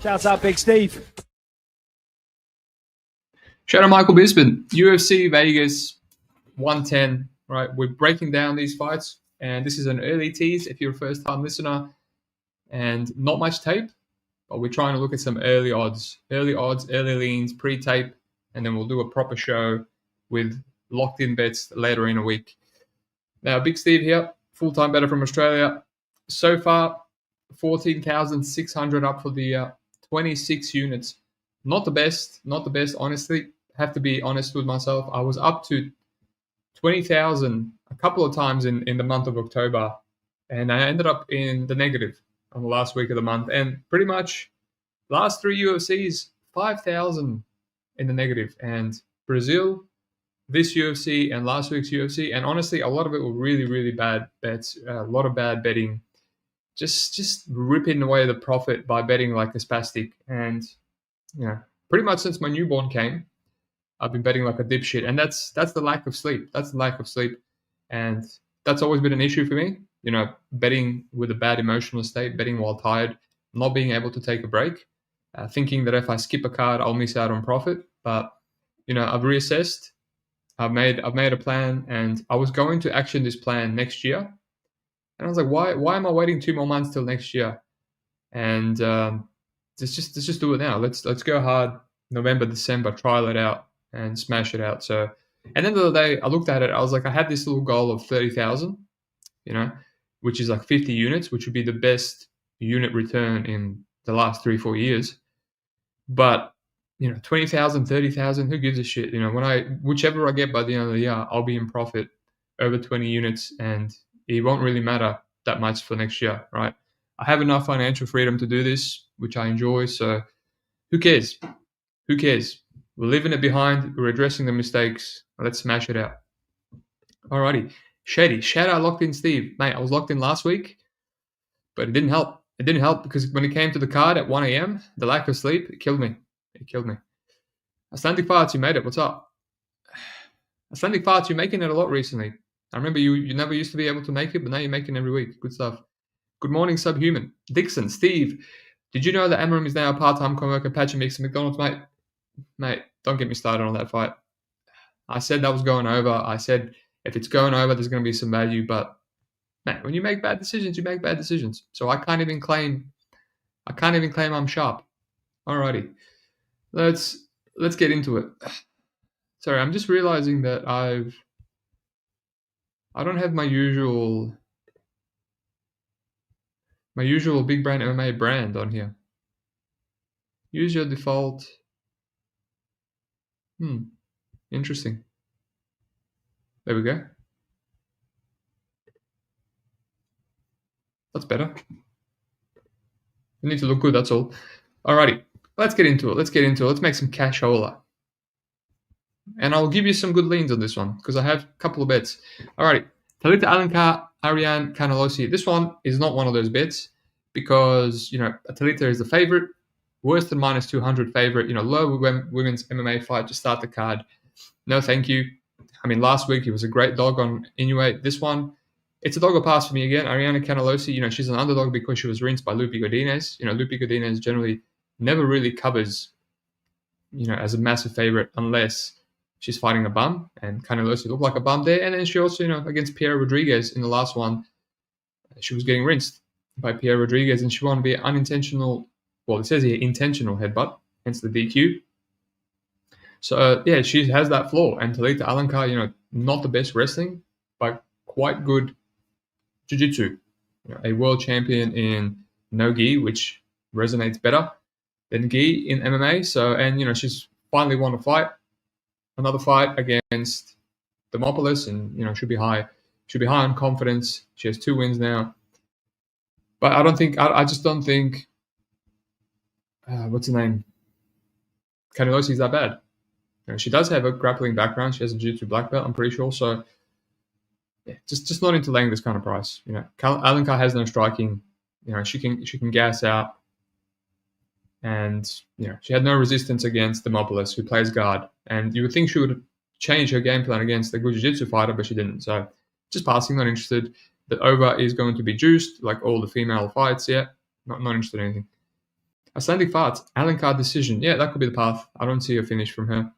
Shouts out Big Steve. Shout out Michael Bisping. UFC Vegas 110. Right, we're breaking down these fights, and this is an early tease if you're a first-time listener, and not much tape, but we're trying to look at some early odds, early leans, pre-tape, and then we'll do a proper show with locked-in bets later in a week. Now, Big Steve here, full-time bettor from Australia. So far, 14,600 up for the 26 units. Not the best, honestly. Have to be honest with myself. I was up to 20,000 a couple of times in the month of October, and I ended up in the negative on the last week of the month. And pretty much last 3 UFCs, 5,000 in the negative. And Brazil, this UFC, and last week's UFC. And honestly, a lot of it were really, really bad bets, a lot of bad betting. Just ripping away the profit by betting like a spastic. And, pretty much since my newborn came, I've been betting like a dipshit, and that's the lack of sleep. That's the lack of sleep, and that's always been an issue for me. Betting with a bad emotional state, betting while tired, not being able to take a break, thinking that if I skip a card, I'll miss out on profit. But I've reassessed. I've made a plan, and I was going to action this plan next year, and I was like, why am I waiting 2 more months till next year? And let's just do it now. Let's go hard. November, December, trial it out and smash it out. So at the end of the day, I looked at it. I was like, I had this little goal of 30,000, which is like 50 units, which would be the best unit return in the last 3-4 years. But 20,000, 30,000, who gives a shit? Whichever I get by the end of the year, I'll be in profit over 20 units, and it won't really matter that much for next year, right? I have enough financial freedom to do this, which I enjoy. So who cares? Who cares? We're leaving it behind. We're addressing the mistakes. Let's smash it out. Alrighty. Shady. Shout out Locked In Steve. Mate, I was locked in last week, but it didn't help. It didn't help because when it came to the card at 1 a.m., the lack of sleep, it killed me. Icelandic Farts, you made it. What's up? Icelandic Farts, you're making it a lot recently. I remember you never used to be able to make it, but now you're making it every week. Good stuff. Good morning, Subhuman. Dixon, Steve, did you know that Amarim is now a part-time co-worker patching mix at McDonald's, mate? Mate, don't get me started on that fight. I said that was going over. I said if it's going over, there's going to be some value. But man, when you make bad decisions, you make bad decisions. So I can't even claim I'm sharp. Alrighty, let's get into it. Sorry, I'm just realizing that I don't have my usual Big Brain MMA brand on here. Use your default. Interesting. There we go. That's better. We need to look good, that's all. Alrighty, let's get into it. Let's make some cashola. And I'll give you some good leans on this one because I have a couple of bets. Alrighty, Talita, Alencar, Ariane, Carnelossi. This one is not one of those bets because, Talita is the favorite. Worse than minus 200 favorite, low women's MMA fight to start the card. No, thank you. I mean, last week he was a great dog on Inuit. This one, it's a dog or pass for me again. Ariane Carnelossi, she's an underdog because she was rinsed by Lupi Godinez. Lupi Godinez generally never really covers, as a massive favorite unless she's fighting a bum. And Carnelossi looked like a bum there. And then she also, against Pierre Rodriguez in the last one, she was getting rinsed by Pierre Rodriguez and she won via unintentional. Well, it says here intentional headbutt, hence the DQ. So, she has that flaw. And Talita Alencar, not the best wrestling, but quite good jiu-jitsu. A world champion in no gi, which resonates better than gi in MMA. So, and, she's finally won a fight. Another fight against Demopoulos, and, should be high on confidence. She has 2 wins now. But I just don't think what's her name? Carnelossi is that bad. She does have a grappling background. She has a jiu-jitsu black belt, I'm pretty sure. So, just not into laying this kind of price. Alencar has no striking. She can gas out, and she had no resistance against Demopoulos, who plays guard. And you would think she would change her game plan against the good jiu-jitsu fighter, but she didn't. So, just passing, not interested. The over is going to be juiced, like all the female fights. Yeah, not interested in anything. Icelandic farts. Alencar decision. Yeah, that could be the path. I don't see a finish from her.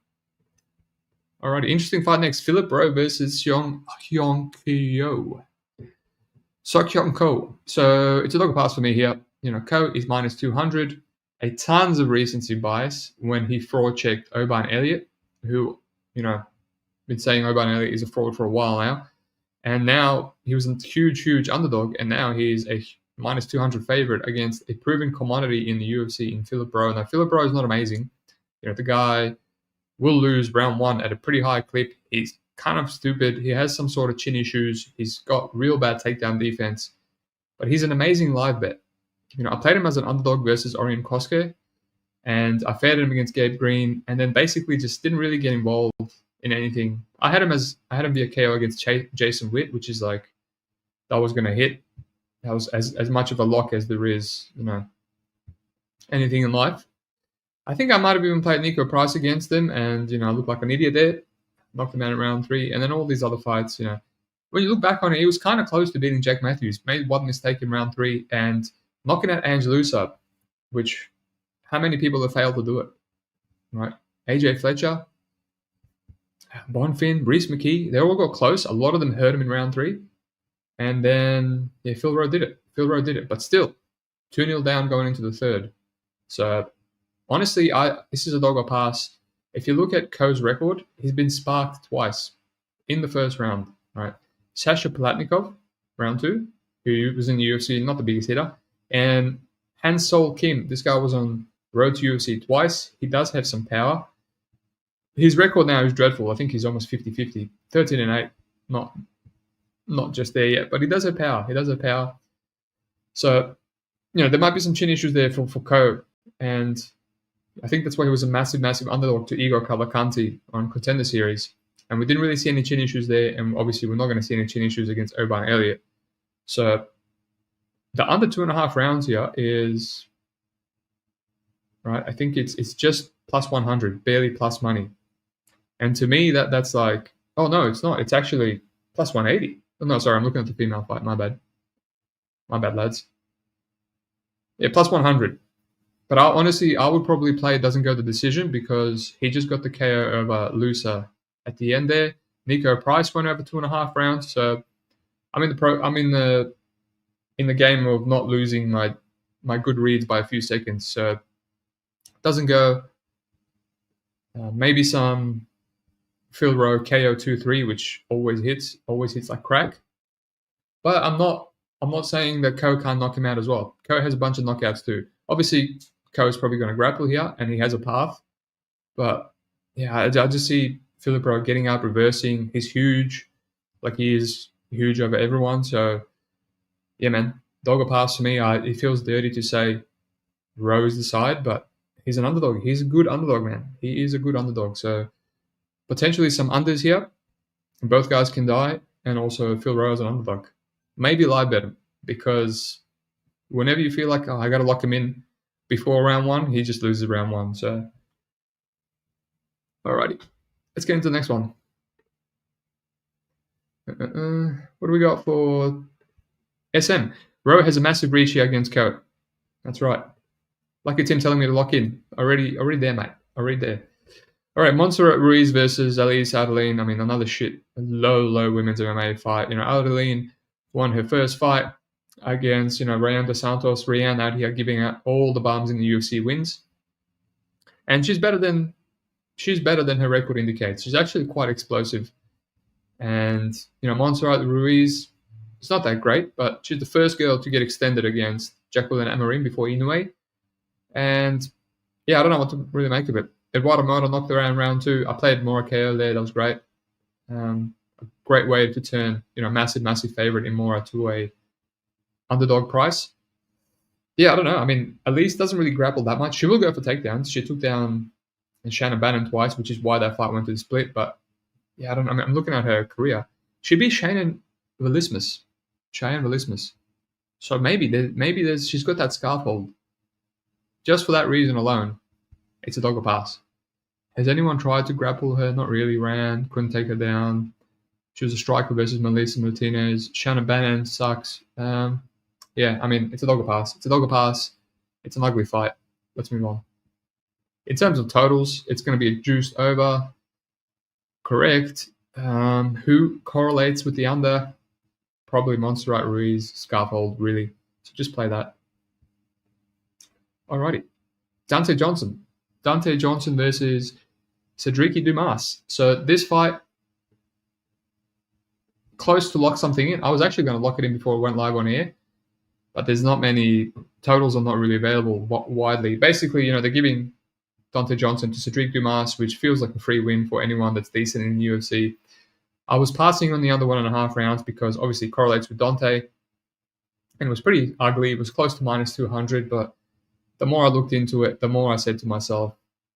Alrighty, interesting fight next. Philip Rowe versus Hyun Kyo. Seok Ko. So it's a dog pass for me here. Ko is minus 200. A tons of recency bias when he fraud checked Oban Elliott, who, been saying Oban Elliott is a fraud for a while now. And now he was a huge underdog, and now he's a minus 200 favorite against a proven commodity in the UFC in Philip Rowe. Now, Philip Rowe is not amazing. The guy will lose round one at a pretty high clip. He's kind of stupid. He has some sort of chin issues. He's got real bad takedown defense. But he's an amazing live bet. I played him as an underdog versus Orion Koske, and I faded him against Gabe Green, and then basically just didn't really get involved in anything. I had him via KO against Jason Witt, which is like, that was going to hit. That was as much of a lock as there is, anything in life. I think I might have even played Nico Price against him, and I looked like an idiot there. Knocked him out in round 3, and then all these other fights. When you look back on it, he was kind of close to beating Jack Matthews. Made one mistake in round 3, and knocking out Angelusa, which how many people have failed to do it, right? AJ Fletcher, Bonfin, Reese McKee, they all got close. A lot of them hurt him in round 3, and then Phil Rowe did it. But still, 2-0 down going into the third. So honestly, this is a dog or pass. If you look at Ko's record, he's been sparked twice in the first round, right? Sasha Palatnikov, round 2, who was in the UFC, not the biggest hitter, and Han Sol Kim. This guy was on road to UFC twice. He does have some power. His record now is dreadful. I think he's almost 50-50, 13-8. Not just there yet, but he does have power. So, there might be some chin issues there for Ko, and I think that's why he was a massive underdog to Igor Cavalcanti on Contender Series. And we didn't really see any chin issues there, and obviously we're not going to see any chin issues against Oban Elliott. So the under 2.5 rounds here is, right, I think it's just plus 100, barely plus money. And to me, that's like, oh no, it's not. It's actually plus 180. Oh, no, sorry, I'm looking at the female fight. My bad, lads. Yeah, plus 100. But I would probably play it doesn't go to decision, because he just got the KO over Lusa at the end there. Nico Price went over 2.5 rounds. So I'm in the game of not losing my good reads by a few seconds. So doesn't go. Maybe some Phil Rowe KO 2-3, which always hits like crack. But I'm not saying that Ko can't knock him out as well. Ko has a bunch of knockouts too. Obviously, Ko is probably going to grapple here, and he has a path. But yeah, I just see Philip Rowe getting up, reversing. He's huge, like he is huge over everyone. So yeah, man, dog or pass for me. It feels dirty to say Rowe is the side, but he's an underdog. He's a good underdog, man. He is a good underdog. So potentially some unders here. Both guys can die, and also Phil Rowe is an underdog. Maybe live bet him, because whenever you feel like, oh, I got to lock him in before round 1, he just loses round 1. So, alrighty, let's get into the next one. What do we got for SM? Rowe has a massive reach here against Ko. That's right. Lucky Tim telling me to lock in. Already there, mate. Already there. All right, Montserrat Ruiz versus Ardelean. I mean, another low women's MMA fight. Ardelean won her first fight against, Rayan dos Santos. Rayan out here giving out all the bums in the UFC wins. And she's better than her record indicates. She's actually quite explosive. And, Montserrat Ruiz, it's not that great, but she's the first girl to get extended against Jacqueline Amarim before Inoue. And, yeah, I don't know what to really make of it. Eduardo Mota knocked her out in round 2. I played Mora KO there. That was great. A great way to turn, massive favorite in Mora to a underdog price. Yeah, I don't know. I mean, Elise doesn't really grapple that much. She will go for takedowns. She took down Shannon Bannon twice, which is why that fight went to the split. But yeah, I don't know. I mean, I'm looking at her career. She beat Cheyenne Velismus. So maybe she's got that scaffold. Just for that reason alone, it's a dog or pass. Has anyone tried to grapple her? Not really. Ran, couldn't take her down. She was a striker versus Melissa Martinez. Shannon Bannon sucks. Yeah, I mean, it's a dog or pass. It's an ugly fight. Let's move on. In terms of totals, it's going to be a juiced over. Correct. Who correlates with the under? Probably Montserrat, Ruiz, Scarfold, really. So just play that. Alrighty. Donte Johnson versus Sedriques Dumas. So this fight, close to lock something in. I was actually going to lock it in before it went live on air, but there's not many totals are not really available widely. Basically, they're giving Donte Johnson to Sedriques Dumas, which feels like a free win for anyone that's decent in the UFC. I was passing on the under 1.5 rounds because obviously it correlates with Donte, and it was pretty ugly. It was close to minus 200, but the more I looked into it, the more I said to myself,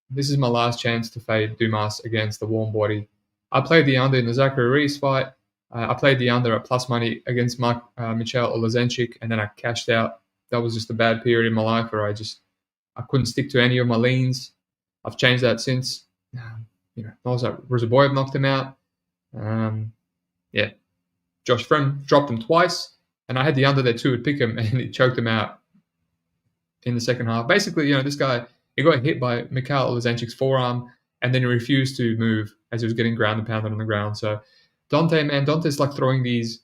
this is my last chance to fade Dumas against the warm body. I played the under in the Zachary Ruiz fight. I played the under at plus money against Michal Olazenchik, and then I cashed out. That was just a bad period in my life where I couldn't stick to any of my leans. I've changed that since. Rozaboyev knocked him out. Josh Friend dropped him twice, and I had the under there too at Pick'em, and it choked him out in the second half. Basically, this guy, he got hit by Michal Olazenchik's forearm, and then he refused to move as he was getting ground and pounded on the ground. So Donte's like throwing these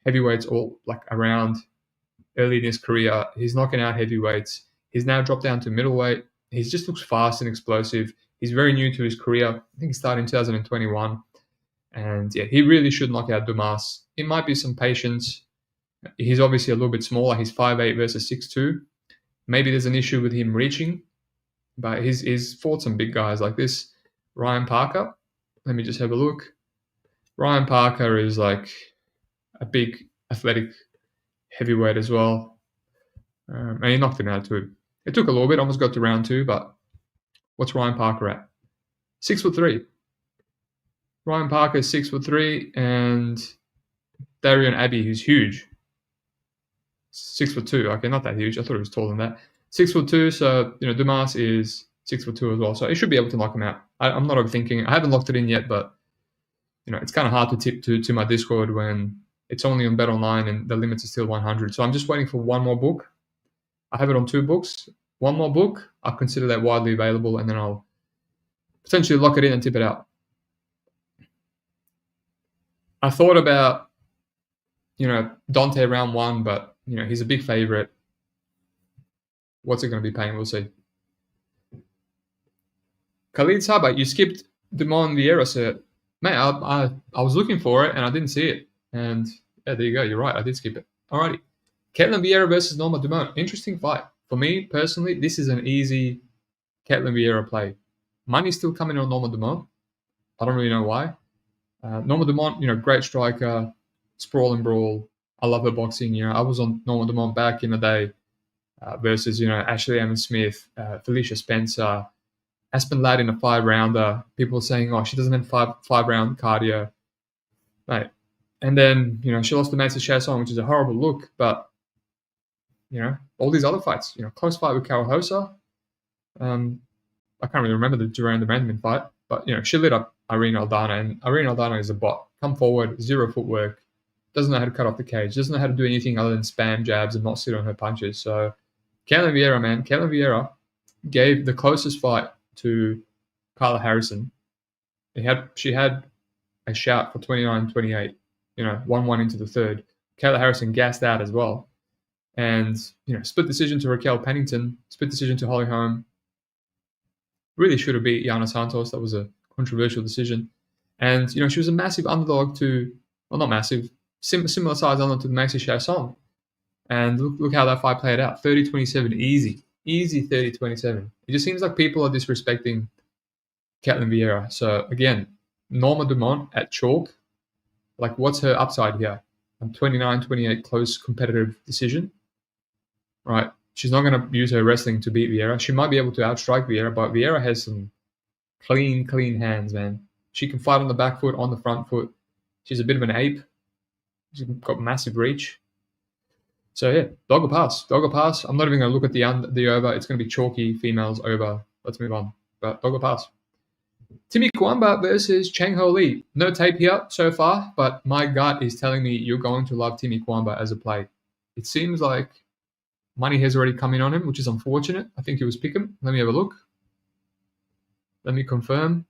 heavyweights all like around early in his career. He's knocking out heavyweights. He's now dropped down to middleweight. He just looks fast and explosive. He's very new to his career. I think he started in 2021. And he really should knock out Dumas. It might be some patience. He's obviously a little bit smaller. He's 5'8" versus 6'2". Maybe there's an issue with him reaching, but he's fought some big guys like this. Ryan Parker. Let me just have a look. Ryan Parker is like a big athletic heavyweight as well. And he knocked him out too. It took a little bit, almost got to round 2, but what's Ryan Parker at? 6'3". Ryan Parker is 6'3", and Darian Abbey, who's huge, 6'2". Okay, not that huge. I thought he was taller than that. 6'2". So Dumas is 6'2" as well. So he should be able to knock him out. I'm not overthinking. I haven't locked it in yet, but it's kind of hard to tip to my Discord when it's only on Bet Online and the limits are still 100. So I'm just waiting for one more book. I have it on 2 books. One more book. I'll consider that widely available, and then I'll potentially lock it in and tip it out. I thought about, Donte round 1, but, he's a big favorite. What's it going to be paying? We'll see. Khalid Saba, you skipped Dumont Vieira, sir. Mate, I was looking for it, and I didn't see it. And, there you go. You're right. I did skip it. Alrighty. Ketlen Vieira versus Norma Dumont. Interesting fight. For me, personally, this is an easy Ketlen Vieira play. Money's still coming on Norma Dumont. I don't really know why. Norma Dumont, great striker, sprawl and brawl. I love her boxing. I was on Norma Dumont back in the day versus, Ashley Emmons-Smith, Felicia Spencer, Aspen Ladd in a 5-rounder. People saying, she doesn't have 5-round cardio. Right. And then, she lost to Mansa Chasson, which is a horrible look. But, all these other fights, close fight with Carnelossi. I can't really remember the Duran the Randomman fight. But, she lit up Ariane Aldana, and Ariane Aldana is a bot. Come forward, 0 footwork, doesn't know how to cut off the cage, doesn't know how to do anything other than spam jabs and not sit on her punches. So, Ketlen Vieira gave the closest fight to Carla Harrison. She had a shout for 29-28, 1-1 into the third. Carla Harrison gassed out as well. And, split decision to Raquel Pennington, split decision to Holly Holm. Really should have beat Yana Santos. That was a controversial decision. And, she was a massive underdog to, well, not massive, similar size underdog to Maxi Chasson. And look how that fight played out. 30-27, easy 30-27. It just seems like people are disrespecting Ketlen Vieira. So, again, Norma Dumont at chalk. Like, what's her upside here? 29-28 close competitive decision. Right. She's not going to use her wrestling to beat Vieira. She might be able to outstrike Vieira, but Vieira has some clean hands, man. She can fight on the back foot, on the front foot. She's a bit of an ape. She's got massive reach. So, yeah, dog or pass. I'm not even going to look at the over. It's going to be chalky, females over. Let's move on. But dog or pass. Timmy Cuamba versus Chang Ho Lee. No tape here so far, but my gut is telling me you're going to love Timmy Cuamba as a play. It seems like money has already come in on him, which is unfortunate. I think he was pick him. Let me have a look. Let me confirm.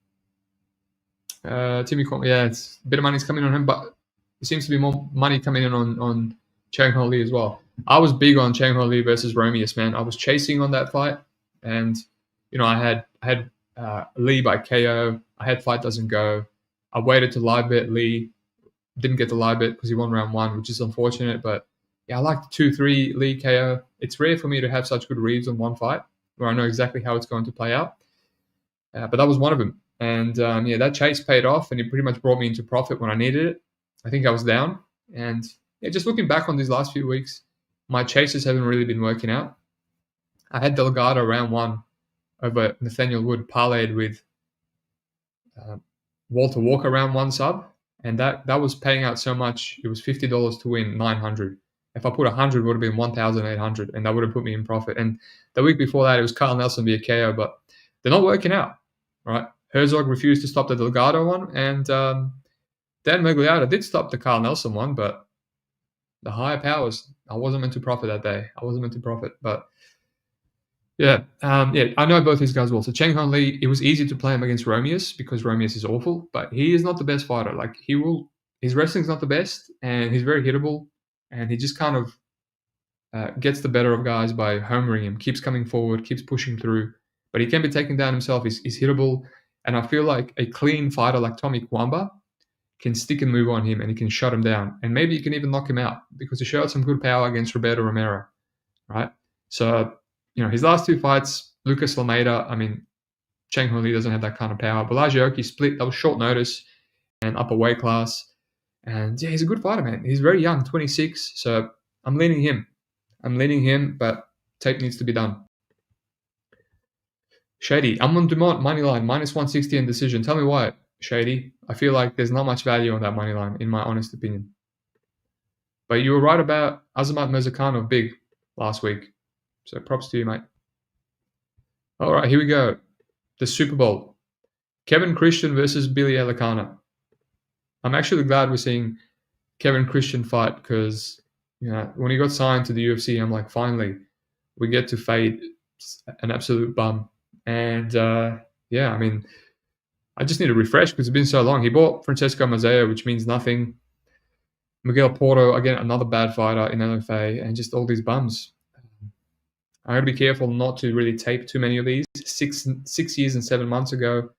Timmy, it's a bit of money's coming on him, but there seems to be more money coming in on Chang Lee as well. I was big on Chang Lee versus Romeus, man. I was chasing on that fight, and I had Lee by KO. I had fight doesn't go. I waited to live bet Lee. Didn't get the live bet because he won round 1, which is unfortunate. But yeah, I like the 2-3 Lee KO. It's rare for me to have such good reads on one fight where I know exactly how it's going to play out. But that was one of them. And that chase paid off, and it pretty much brought me into profit when I needed it. I think I was down. And just looking back on these last few weeks, my chases haven't really been working out. I had Delgado round 1 over Nathaniel Wood parlayed with Walter Walker round 1 sub. And that was paying out so much. It was $50 to win 900. If I put 100, it would have been 1,800, and that would have put me in profit. And the week before that, it was Carl Nelson via KO, but they're not working out, right? Herzog refused to stop the Delgado one, and Dan Migliata did stop the Carl Nelson one, but the higher powers, I wasn't meant to profit that day. I wasn't meant to profit, but I know both these guys well. So Chang Lee, it was easy to play him against Romeus because Romeus is awful, but he is not the best fighter. Like his wrestling's not the best, and he's very hittable, and he just kind of gets the better of guys by homering him, keeps coming forward, keeps pushing through, but he can be taken down himself. He's hittable, and I feel like a clean fighter like Tommy Cuamba can stick and move on him, and he can shut him down, and maybe he can even knock him out because he showed some good power against Roberto Romero, right? So his last 2 fights, Lucas Lameda, Chang Lee doesn't have that kind of power. Balaji split, that was short notice and upper weight class. And he's a good fighter, man. He's very young, 26. So I'm leaning him, but tape needs to be done. Shady, I'm on Dumont money line, minus 160 in decision. Tell me why, Shady. I feel like there's not much value on that money line, in my honest opinion. But you were right about Azamat Mirzakhanov big last week. So props to you, mate. All right, here we go. The Super Bowl. Kevin Christian versus Billy Elekana. I'm actually glad we're seeing Kevin Christian fight because when he got signed to the UFC, I'm like, finally, we get to fade an absolute bum. And I just need a refresh because it's been so long. He bought Francesco Mazzeo, which means nothing. Miguel Porto, again, another bad fighter in LFA, and just all these bums. I got to be careful not to really tape too many of these. 6 years and 7 months ago,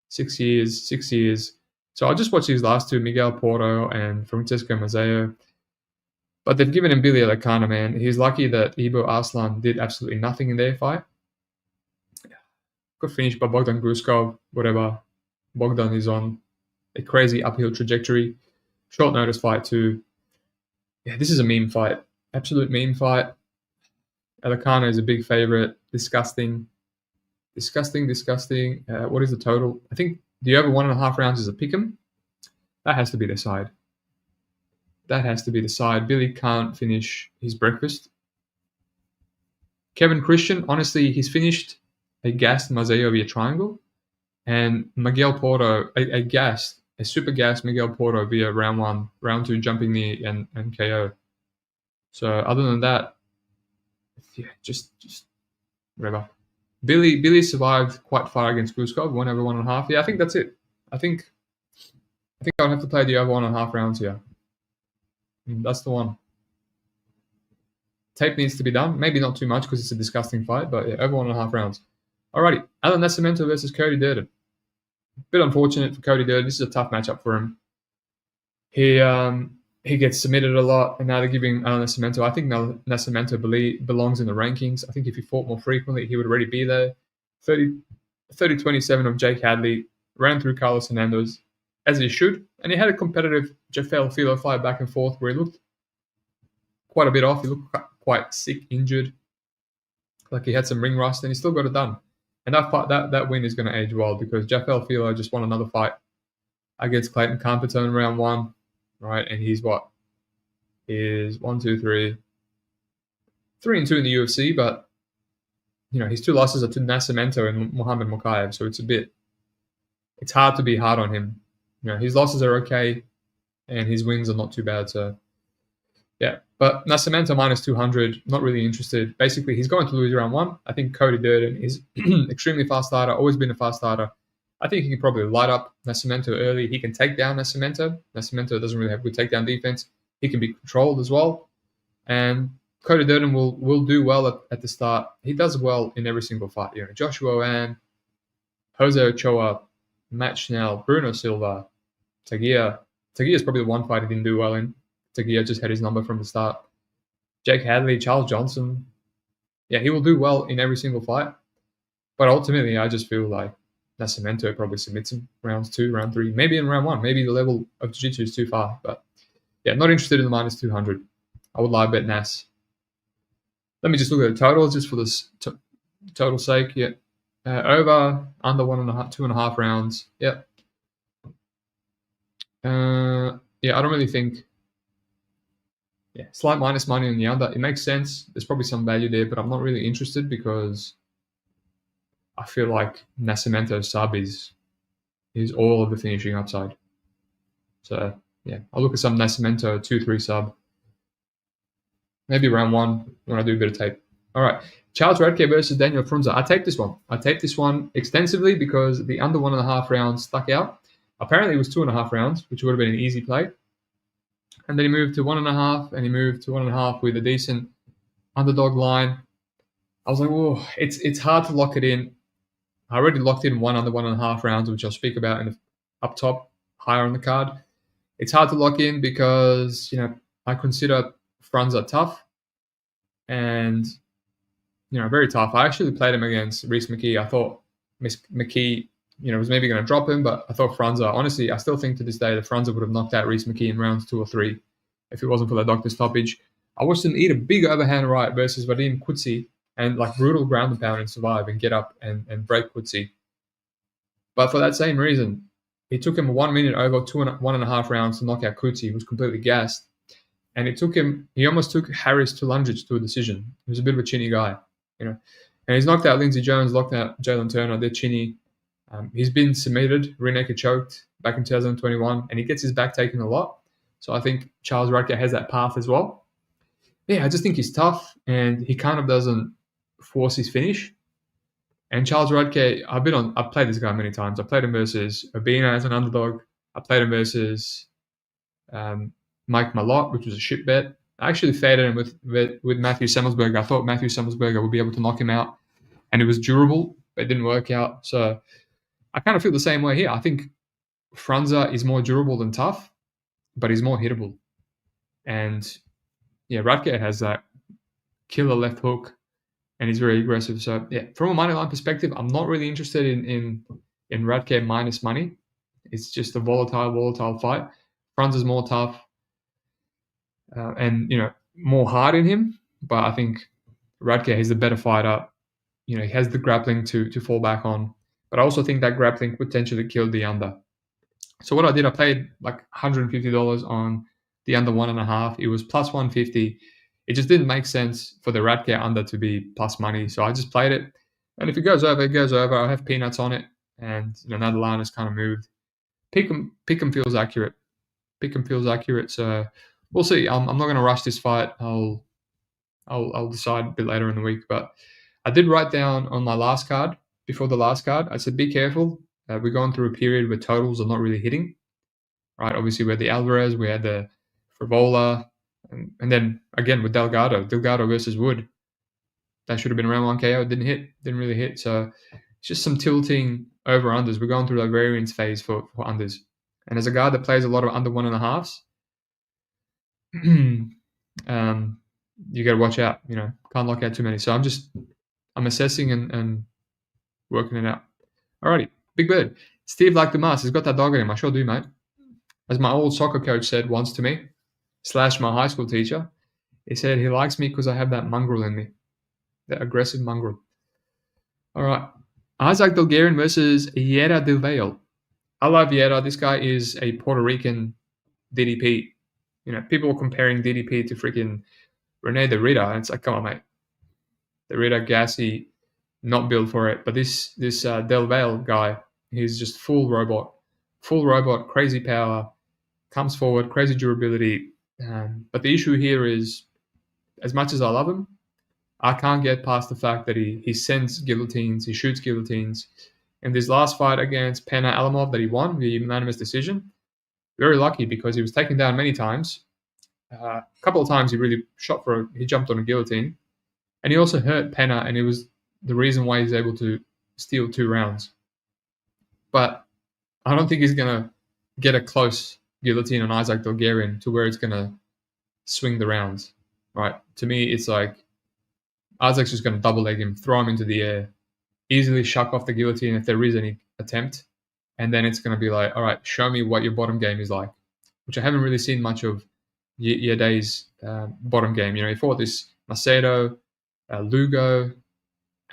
6 years. So I'll just watch these last 2, Miguel Porto and Francesco Mazzeo. But they've given him Billy Elekana, man. He's lucky that Ibo Arslan did absolutely nothing in their fight. Got finished by Bogdan Gruskov, whatever. Bogdan is on a crazy uphill trajectory. Short notice fight too. Yeah, this is a meme fight. Absolute meme fight. Elekana is a big favorite. Disgusting. What is the total? I think the over 1.5 rounds is a pick'em. That has to be the side. Billy can't finish his breakfast. Kevin Christian, honestly, he's finished a gassed Mazzeo via triangle. And Miguel Porto, a super gassed Miguel Porto via round 1, round 2 jumping knee and KO. So other than that, just whatever. Billy survived quite far against Gruskov, 1 over 1.5. Yeah, I think that's it. I think I'll have to play the over 1.5 rounds here. That's the one. Tape needs to be done. Maybe not too much because it's a disgusting fight, but yeah, over 1.5 rounds. Alrighty, Allan Nascimento versus Cody Durden. Bit unfortunate for Cody Durden. This is a tough matchup for him. He gets submitted a lot, and now they're giving Allan Nascimento. I think Nascimento belongs in the rankings. I think if he fought more frequently, he would already be there. 30-27 of Jake Hadley, ran through Carlos Hernandez, as he should, and he had a competitive Jafel Filo fight back and forth where he looked quite a bit off. He looked quite sick, injured, like he had some ring rust, and he still got it done. And that win is going to age well because Jafel Filo just won another fight against Clayton Campatone in round 1. Right, and he's what? Is 1, 2, 3, 3-2 in the UFC, but his 2 losses are to Nascimento and Muhammad Mokaev, so it's hard to be hard on him. His losses are okay, and his wins are not too bad. So, yeah, But Nascimento minus 200, not really interested. Basically, he's going to lose round 1. I think Cody Durden is extremely fast starter, always been a fast starter. I think he can probably light up Nascimento early. He can take down Nascimento. Nascimento doesn't really have good takedown defense. He can be controlled as well. And Cody Durden will do well at the start. He does well in every single fight. Joshua Owen, Jose Ochoa, Matt Schnell, Bruno Silva, Tagia. Tagia is probably the one fight he didn't do well in. Tagia just had his number from the start. Jake Hadley, Charles Johnson. Yeah, he will do well in every single fight. But ultimately, I just feel like Nascimento probably submits him rounds 2, round 3, maybe in round 1. Maybe the level of jiu-jitsu is too far. But yeah, not interested in the minus 200. I would lie bet Nas. Let me just look at the totals just for this total sake. Yeah. Over, under 2.5 rounds. Yeah. Yeah, I don't really think. Yeah, slight minus money on the under. It makes sense. There's probably some value there, but I'm not really interested because I feel like Nascimento's sub is all of the finishing upside. So yeah, I'll look at some Nascimento 2-3 sub. Maybe round 1 when I do a bit of tape. All right, Charles Radtke versus Daniel Frunza. I taped this one. I taped this one extensively because the under 1.5 rounds stuck out. Apparently it was 2.5 rounds, which would have been an easy play. And then he moved to 1.5, and he moved to 1.5 with a decent underdog line. I was like, oh, it's hard to lock it in. I already locked in one under 1.5 rounds, which I'll speak about in the up top, higher on the card. It's hard to lock in because I consider Frunza tough, and very tough. I actually played him against Reese McKee. I thought McKee was maybe going to drop him, but I thought Frunza, honestly, I still think to this day that Frunza would have knocked out Reese McKee in rounds 2 or 3 if it wasn't for that doctor stoppage. I watched him eat a big overhand right versus Vadim Kutsi and brutal ground and pound and survive and get up and break Kutsi. But for that same reason, it took him 1 minute over 1.5 rounds to knock out Kutsi, who was completely gassed. And he almost took Harris Tulungic to a decision. He was a bit of a chinny guy, And he's knocked out Lindsey Jones, knocked out Jalen Turner. They're chinny. He's been submitted, rear naked choked back in 2021, and he gets his back taken a lot. So I think Charles Radtke has that path as well. Yeah, I just think he's tough, and he kind of doesn't force his finish. And Charles Radtke, I've played this guy many times. I played him versus Urbina as an underdog. I played him versus Mike Malott, which was a shit bet. I actually faded him with Matthew Semmelsberger. I thought Matthew Semmelsberger would be able to knock him out, and it was durable, but it didn't work out. So I kind of feel the same way here. I think Frunza is more durable than tough, but he's more hittable. And yeah, Radtke has that killer left hook, and he's very aggressive. So yeah, from a money line perspective, I'm not really interested in Radtke minus money. It's just a volatile fight. Frunza's more tough, and more hard in him. But I think Radtke is the better fighter. He has the grappling to fall back on. But I also think that grappling potentially killed the under. So what I did, I paid $150 on the under 1.5. It was plus 150. It just didn't make sense for the Radtke under to be plus money. So I just played it. And if it goes over, it goes over. I have peanuts on it. And now the line has kind of moved. Pick'em feels accurate. Pick'em feels accurate. So we'll see. I'm not going to rush this fight. I'll decide a bit later in the week. But I did write down on my last card, before the last card, I said, be careful. We're going through a period where totals are not really hitting, right? Obviously, we had the Alvarez, we had the Frivola, and then again with Delgado versus Wood. That should have been around 1 KO. It didn't really hit. So it's just some tilting over unders. We're going through that variance phase for unders. And as a guy that plays a lot of under 1.5s, you got to watch out. Can't lock out too many. So I'm assessing and working it out. Alrighty, Big Bird. Steve like Dumas. He's got that dog in him. I sure do, mate. As my old soccer coach said once to me, / my high school teacher, he said he likes me because I have that mongrel in me, that aggressive mongrel. All right, Isaac Delgarian versus Vieira del Valle. I love Vieira. This guy is a Puerto Rican DDP. People are comparing DDP to freaking Rene de Rita, and it's like, come on, mate. De Rita, gassy, not built for it. But this Del Valle guy, he's just full robot, crazy power, comes forward, crazy durability. But the issue here is, as much as I love him, I can't get past the fact that he sends guillotines, he shoots guillotines. In this last fight against Pena Alamov that he won via unanimous decision, very lucky because he was taken down many times. A couple of times he really he jumped on a guillotine. And he also hurt Pena, and it was the reason why he's able to steal 2 rounds. But I don't think he's going to get a close guillotine on Isaac Bulgarian to where it's going to swing the rounds, right? To me, it's like Isaac's just going to double leg him, throw him into the air, easily shuck off the guillotine if there is any attempt. And then it's going to be like, all right, show me what your bottom game is like, which I haven't really seen much of Yedei's bottom game. He fought this Macedo, Lugo,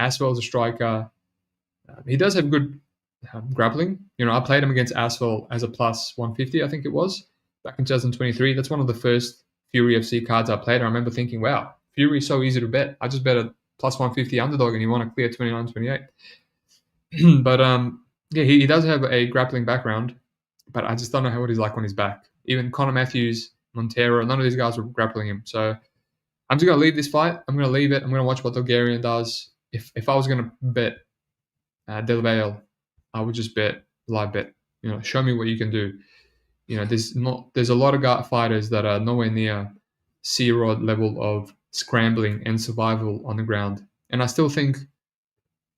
Aswell's a striker. He does have good grappling. I played him against Aswell as a plus 150, I think it was, back in 2023. That's one of the first Fury FC cards I played. I remember thinking, wow, Fury is so easy to bet. I just bet a plus 150 underdog and he won a clear 29-28. But yeah, he does have a grappling background, but I just don't know what he's like on his back. Even Conor Matthews, Montero, none of these guys were grappling him. So I'm just going to leave this fight. I'm going to leave it. I'm going to watch what Bulgarian does. If I was going to bet Del Valle, I would just bet, live bet. Show me what you can do. There's a lot of fighters that are nowhere near C-Rod level of scrambling and survival on the ground. And I still think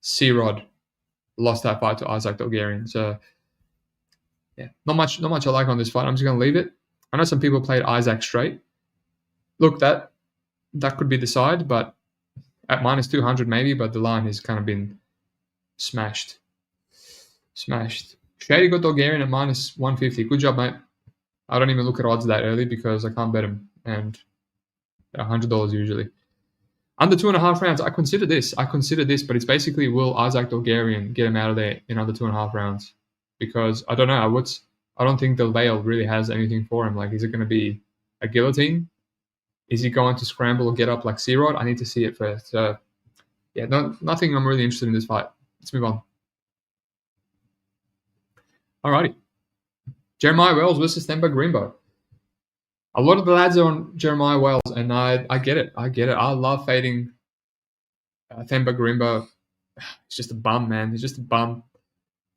C-Rod lost that fight to Isaac Bulgarian. So yeah, not much I like on this fight. I'm just going to leave it. I know some people played Isaac straight. Look, that could be the side, but at minus 200 maybe, but the line has kind of been smashed. Shady got Bulgarian at minus 150. Good job, mate. I don't even look at odds that early because I can't bet them, and they're $100 usually. Under 2.5 rounds, I consider this, but it's basically, will Isaac Bulgarian get him out of there in under 2.5 rounds? Because I don't know. I don't think Del Valle really has anything for him. Like, is it going to be a guillotine? Is he going to scramble or get up like C-Rod? I need to see it first. So, yeah, nothing I'm really interested in this fight. Let's move on. Alrighty. Jeremiah Wells versus Themba Grimbo. A lot of the lads are on Jeremiah Wells, and I get it. I love fading Themba Grimbo. He's just a bum, man. He's just a bum.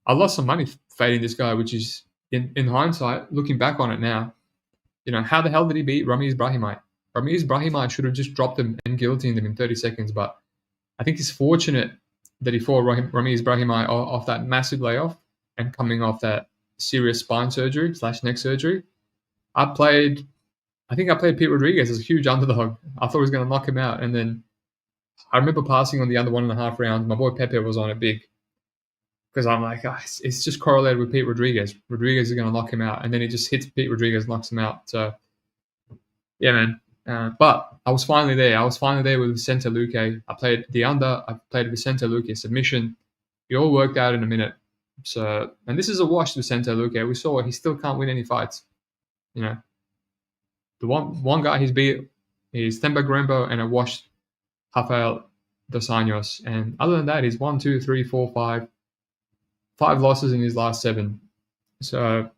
I lost some money fading this guy, which is, in hindsight, looking back on it now, how the hell did he beat Ramiz Brahimite? Ramiz Brahimite should have just dropped him and guillotined him in 30 seconds, but I think he's fortunate that he fought Ramiz Brahimite off that massive layoff and coming off that serious spine surgery / neck surgery. I think I played Pete Rodriguez as a huge underdog. I thought he was going to knock him out, and then I remember passing on the under 1.5 rounds. My boy Pepe was on it big because I'm like, it's just correlated with Pete Rodriguez. Rodriguez is going to knock him out, and then he just hits Pete Rodriguez, knocks him out. So, yeah, man. But I was finally there. With Vicente Luque. I played the under. I played Vicente Luque submission. It all worked out in a minute. So, and this is a wash to Vicente Luque. We saw he still can't win any fights. The one guy he's beat is Themba Grimbo, and a wash Rafael Dos Anjos. And other than that, he's 1, 2, 3, 4, 5 losses in his last 7. So,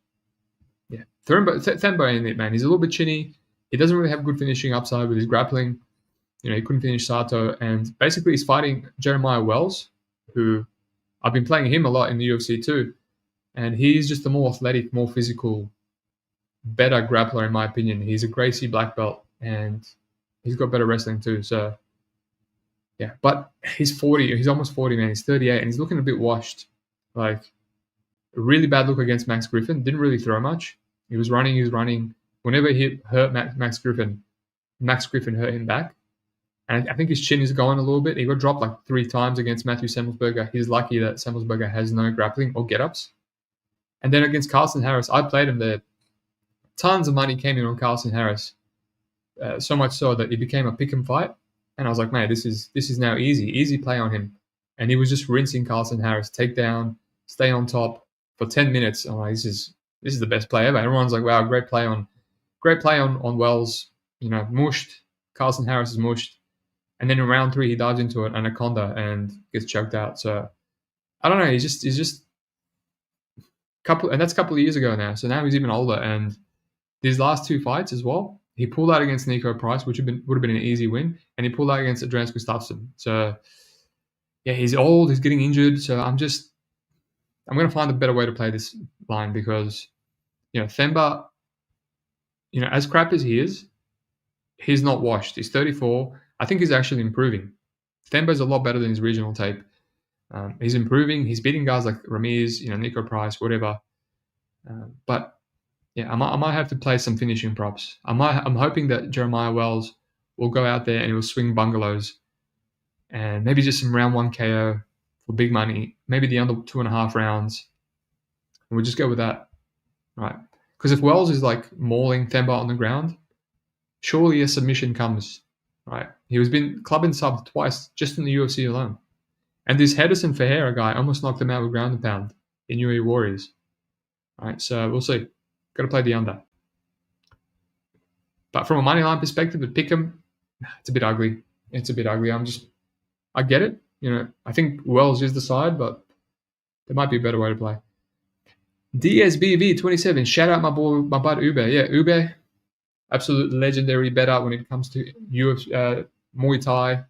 yeah, Themba ain't it, man. He's a little bit chinny. He doesn't really have good finishing upside with his grappling. He couldn't finish Sato, and basically he's fighting Jeremiah Wells, who I've been playing him a lot in the UFC too, and he's just a more athletic, more physical, better grappler in my opinion. He's a Gracie black belt, and he's got better wrestling too. So, yeah, but he's 40. He's almost 40, man. He's 38, and he's looking a bit washed. Like, a really bad look against Max Griffin. Didn't really throw much. He was running. Whenever he hurt Max Griffin hurt him back. And I think his chin is going a little bit. He got dropped like 3 times against Matthew Semmelsberger. He's lucky that Semmelsberger has no grappling or get-ups. And then against Carlson Harris, I played him there. Tons of money came in on Carlson Harris. So much so that it became a pick-em fight. And I was like, man, this is now easy play on him. And he was just rinsing Carlson Harris, take down, stay on top for 10 minutes. I'm like, this is the best play ever. Everyone's like, wow, great play on Wells. Mushed. Carlson Harris is mushed. And then in round 3, he dives into an anaconda and gets choked out. So I don't know. He's just and that's a couple of years ago now. So now he's even older. And these last 2 fights as well, He pulled out against Nico Price, which would have been an easy win, and he pulled out against Adrian Gustafsson. So yeah, he's old, he's getting injured. So I'm going to find a better way to play this line because Themba, as crap as he is, he's not washed. He's 34. I think he's actually improving. Themba's a lot better than his regional tape. He's improving. He's beating guys like Ruiz, Nico Price, whatever. But yeah, I might have to play some finishing props. I'm hoping that Jeremiah Wells will go out there and he'll swing bungalows, and maybe just some round 1 KO for big money. Maybe the under 2.5 rounds, and we'll just go with that, right? Because if Wells is like mauling Themba on the ground, surely a submission comes, right? He was been club and subbed twice just in the UFC alone. And this Henderson Ferreira guy almost knocked him out with ground and pound in UE Warriors. All right, so we'll see. Got to play the under. But from a money line perspective, at Pick'em, it's a bit ugly. I get it. I think Wells is the side, but there might be a better way to play. DSBV27, shout out my bud Ube. Yeah, Ube, absolute legendary better when it comes to UFC, Muay Thai.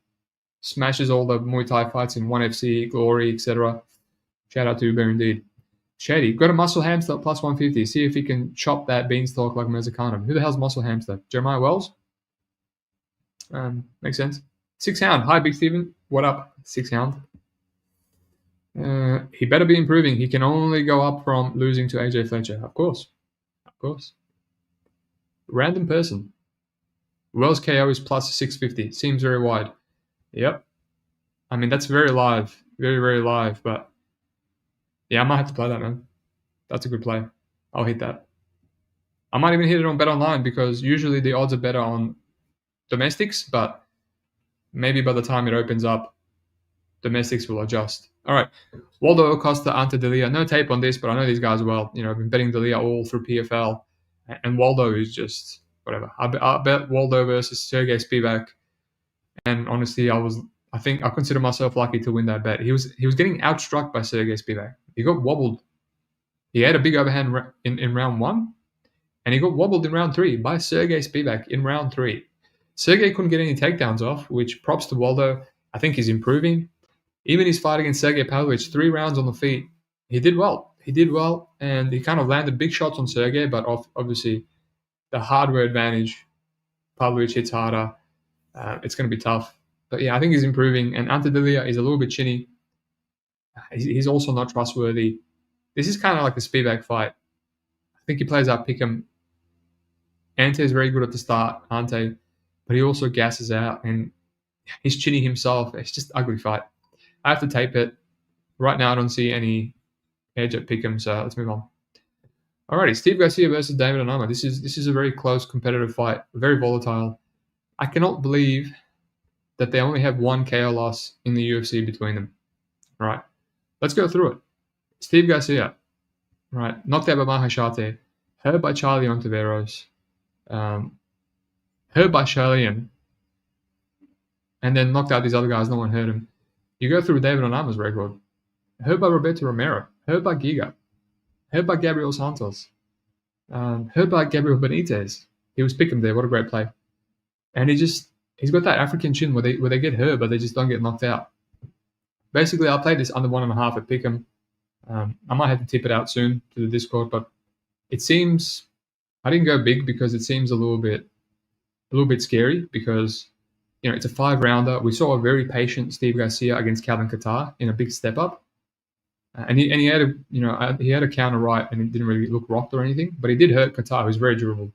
Smashes all the Muay Thai fights in 1FC, Glory, etc. Shout out to Ube indeed. Shady, got a muscle hamster at plus 150. See if he can chop that beanstalk like Mezzicano. Who the hell's muscle hamster? Jeremiah Wells? Makes sense. Six Hound. Hi, Big Steven. What up, Six Hound? He better be improving. He can only go up from losing to AJ Fletcher. Of course. Random person. Wells KO is plus 650. Seems very wide. Yep. I mean, that's very live. Very, very live. But yeah, I might have to play that, man. That's a good play. I'll hit that. I might even hit it on Bet Online because usually the odds are better on domestics, but maybe by the time it opens up, domestics will adjust. All right. Waldo Acosta, Ardelean. No tape on this, but I know these guys well. I've been betting Delia all through PFL. And Waldo is just whatever. I bet Waldo versus Sergey Spivak. And honestly, I think I consider myself lucky to win that bet. He was getting outstruck by Sergey Spivak. He got wobbled. He had a big overhand in round 1, and he got wobbled in round 3 by Sergey Spivak in round 3. Sergey couldn't get any takedowns off, which props to Waldo. I think he's improving. Even his fight against Sergey Pavlovich, 3 rounds on the feet, he did well. And he kind of landed big shots on Sergey, but obviously the hardware advantage, Pavlovich hits harder. It's going to be tough. But yeah, I think he's improving. And Ardelean is a little bit chinny. He's also not trustworthy. This is kind of like the Spivak fight. I think he plays out Pick'em. Ante is very good at the start, Ante, but he also gasses out, and he's chinny himself. It's just an ugly fight. I have to tape it. Right now, I don't see any edge at Pick'em, so let's move on. Alrighty, Steve Garcia versus David Onama. This is a very close, competitive fight, very volatile. I cannot believe that they only have 1 KO loss in the UFC between them. Right, let's go through it. Steve Garcia, right, knocked out by Mahashate, hurt by Charlie Ontiveros, hurt by Shalian, and then knocked out these other guys. No one hurt him. You go through David Onama's record. Hurt by Roberto Romero, hurt by Giga, hurt by Gabriel Santos, hurt by Gabriel Benitez. He was picking there. What a great play. And he's got that African chin where they get hurt, but they just don't get knocked out. Basically, I'll play this under 1.5 at Pick'em. I might have to tip it out soon to the Discord, but it seems I didn't go big because it seems a little bit scary because it's a 5-rounder. We saw a very patient Steve Garcia against Calvin Kattar in a big step up, and he had a counter right, and it didn't really look rocked or anything, but he did hurt Kattar, who's very durable.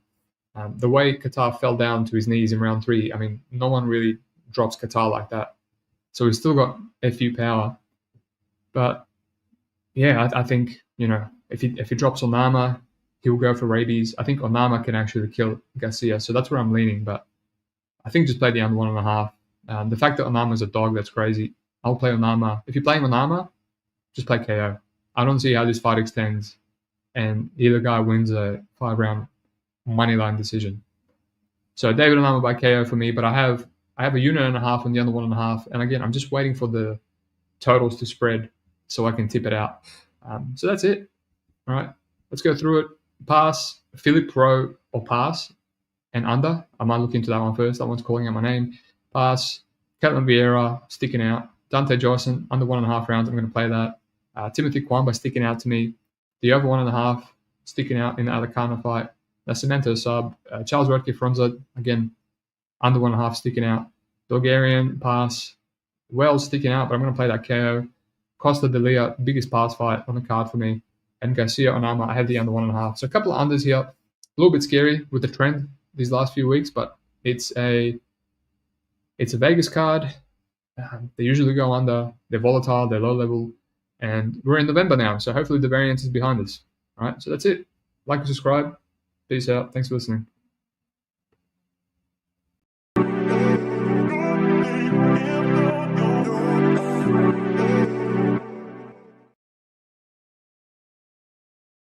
The way Kattar fell down to his knees in round 3, I mean, no one really drops Kattar like that. So he's still got FU power. But yeah, I think, if he drops Onama, he'll go for rabies. I think Onama can actually kill Garcia. So that's where I'm leaning. But I think just play the under 1.5. The fact that Onama's a dog, that's crazy. I'll play Onama. If you're playing Onama, just play KO. I don't see how this fight extends and either guy wins a 5-round moneyline decision. So David Onama by KO for me, but I have a unit and a half on the under 1.5, and again, I'm just waiting for the totals to spread so I can tip it out. So that's it. All right, let's go through it. Pass, Philip Rowe or pass, and under. I might look into that one first. That one's calling out my name. Pass. Ketlen Vieira sticking out. Donte Johnson under 1.5 rounds. I'm going to play that. Timothy Cuamba sticking out to me. The over 1.5 sticking out in the Elekana fight. Nascimento sub. Charles Radtke Frunza again under 1.5 sticking out. Bulgarian pass. Wells sticking out, but I'm going to play that KO. Costa Talita, biggest pass fight on the card for me. And Garcia Onama, I have the under 1.5. So a couple of unders here. A little bit scary with the trend these last few weeks, but it's a Vegas card. They usually go under. They're volatile. They're low level. And we're in November now, so hopefully the variance is behind us. All right, so that's it. Like and subscribe. Peace out. Thanks for listening.